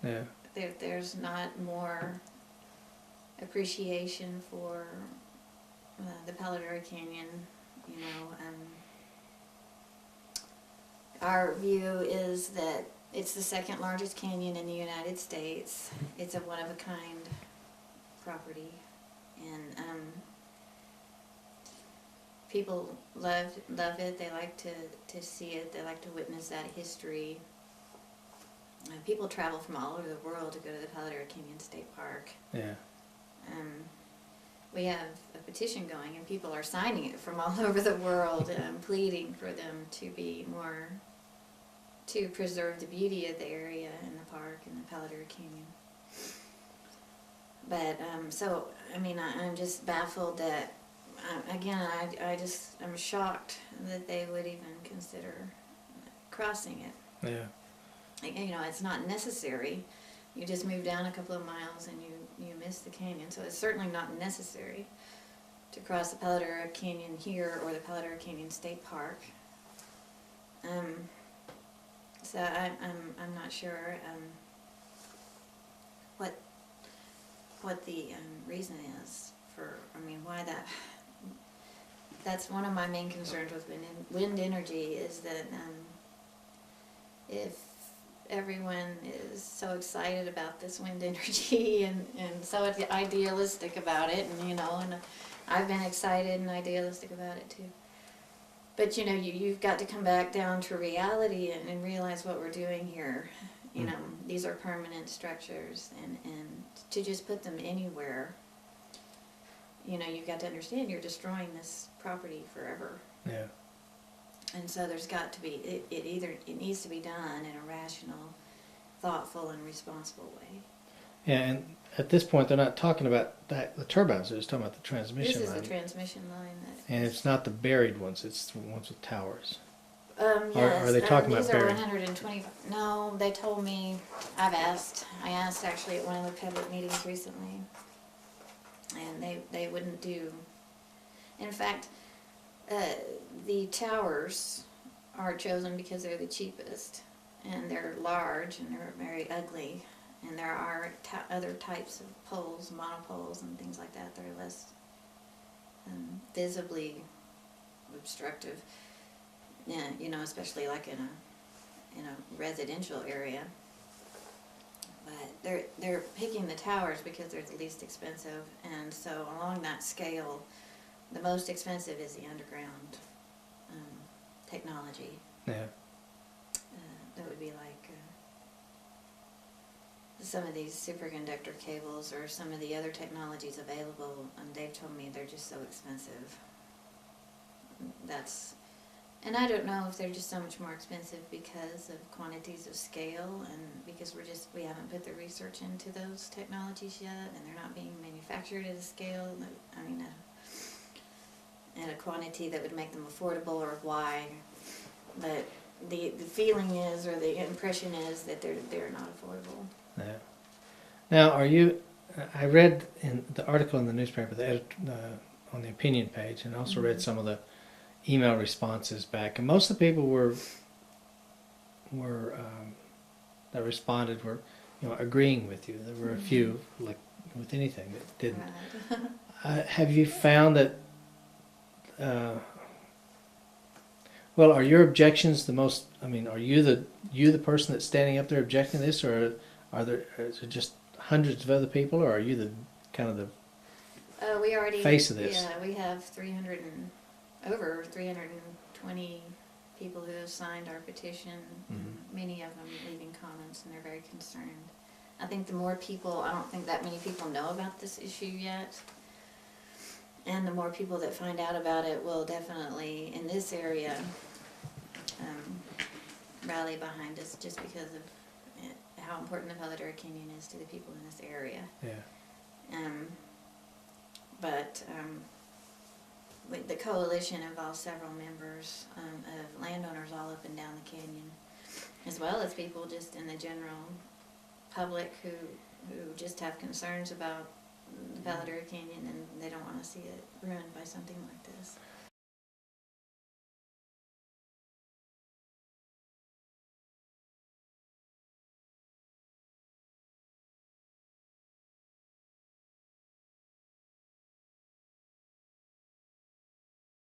Yeah. There's not more appreciation for the Palo Duro Canyon, you know. Our view is that it's the second largest canyon in the United States. It's a one-of-a-kind property, and people love it. They like to see it. They like to witness that history. People travel from all over the world to go to the Palo Duro Canyon State Park. Yeah. We have a petition going, and people are signing it from all over the world, pleading for them to be more, to preserve the beauty of the area and the park and the Palo Duro Canyon. But, so, I mean, I'm just baffled that, again, I'm shocked that they would even consider crossing it. Yeah. You know, it's not necessary. You just move down a couple of miles and you miss the canyon. So it's certainly not necessary to cross the Palo Duro Canyon here or the Palo Duro Canyon State Park. So I'm not sure what the reason is for, I mean, why that. That's one of my main concerns with wind energy, is that if everyone is so excited about this wind energy and so idealistic about it, and you know, and I've been excited and idealistic about it too. But you know, you've got to come back down to reality and realize what we're doing here. You know, these are permanent structures, and to just put them anywhere, you know, you've got to understand you're destroying this property forever. Yeah. And so there's got to be, it needs to be done in a rational, thoughtful, and responsible way. Yeah, and at this point, they're not talking about the turbines. They're just talking about the transmission line. This is the transmission line that. And it's not the buried ones. It's the ones with towers. Yes. Are they talking about these are buried? 120. No, they told me. I asked actually at one of the public meetings recently, and they wouldn't do. In fact, the towers are chosen because they're the cheapest, and they're large, and they're very ugly, and there are other types of poles, monopoles, and things like that. They're less visibly obstructive. Yeah, you know, especially like in a residential area. But they're picking the towers because they're the least expensive, and so along that scale, the most expensive is the underground technology. Yeah. That would be like some of these superconductor cables or some of the other technologies available, and they've told me they're just so expensive. And I don't know if they're just so much more expensive because of quantities of scale, and because we haven't put the research into those technologies yet, and they're not being manufactured at a scale, I mean, at a quantity that would make them affordable, or why. But the feeling is, or the impression is, that they're not affordable. Yeah. Now, I read in the article in the newspaper, on the opinion page, and also read some of the email responses back, and most of the people that responded were, you know, agreeing with you. There were a few, like with anything, that didn't. Right. Have you found that? Well, are your objections the most? I mean, are you the person that's standing up there objecting to this, or is there just hundreds of other people, or are you the kind of the We already face of this? Yeah, we have over 320 people who have signed our petition. Many of them leaving comments, and they're very concerned. I think the more people, I don't think that many people know about this issue yet. And the more people that find out about it will definitely, in this area, rally behind us, just because of how important the Palo Duro Canyon is to the people in this area. Yeah. But the coalition involves several members of landowners all up and down the canyon, as well as people just in the general public who just have concerns about the Palo Duro Canyon, and they don't want to see it ruined by something like this.